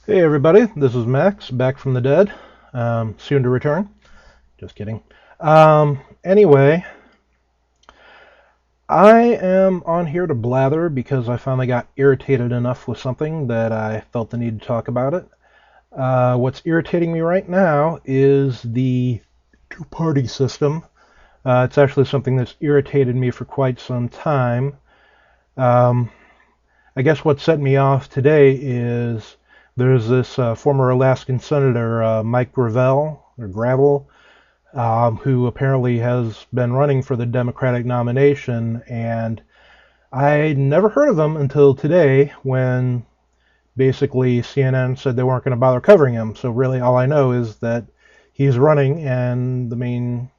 Hey everybody, this is Max, back from the dead, soon to return. Just kidding. Anyway, I am on here to blather because I finally got irritated enough with something that I felt the need to talk about it. What's irritating me right now is the two-party system. It's actually something that's irritated me for quite some time. Um, I guess what set me off today is there's this former Alaskan Senator, Mike Gravel, who apparently has been running for the Democratic nomination, and I never heard of him until today when basically CNN said they weren't going to bother covering him. So really all I know is that he's running, and the main,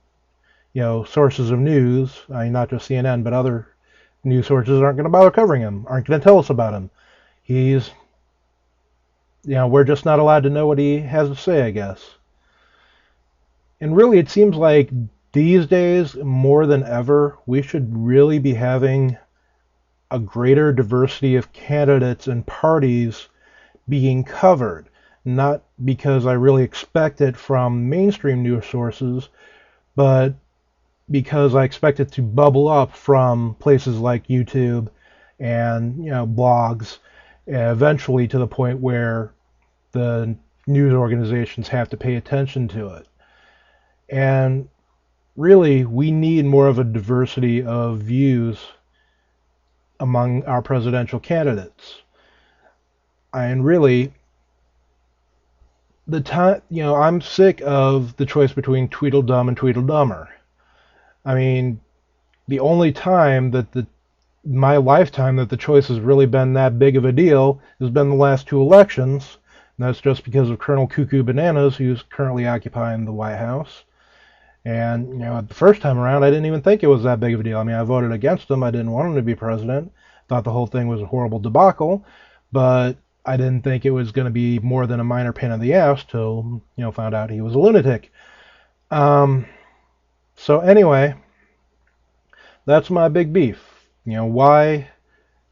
sources of news, I mean, not just CNN, but other news sources aren't going to bother covering him, aren't going to tell us about him. He's, we're just not allowed to know what he has to say, I guess. And really, it seems like these days, more than ever, we should really be having a greater diversity of candidates and parties being covered. Not because I really expect it from mainstream news sources, but because I expect it to bubble up from places like YouTube and blogs, eventually to the point where the news organizations have to pay attention to it. And really, we need more of a diversity of views among our presidential candidates. And really, I'm sick of the choice between Tweedledum and Tweedledummer. I mean, the only time that my lifetime that the choice has really been that big of a deal has been the last two elections. And that's just because of Colonel Cuckoo Bananas, who's currently occupying the White House. And, the first time around, I didn't even think it was that big of a deal. I mean, I voted against him. I didn't want him to be president. Thought the whole thing was a horrible debacle. But I didn't think it was going to be more than a minor pain in the ass till, found out he was a lunatic. Um, so anyway, that's my big beef. Why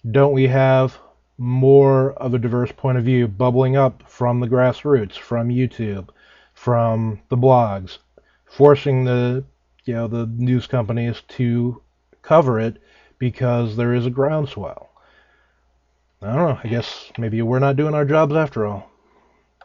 don't we have more of a diverse point of view bubbling up from the grassroots, from YouTube, from the blogs, forcing the news companies to cover it because there is a groundswell. I don't know. I guess maybe we're not doing our jobs after all.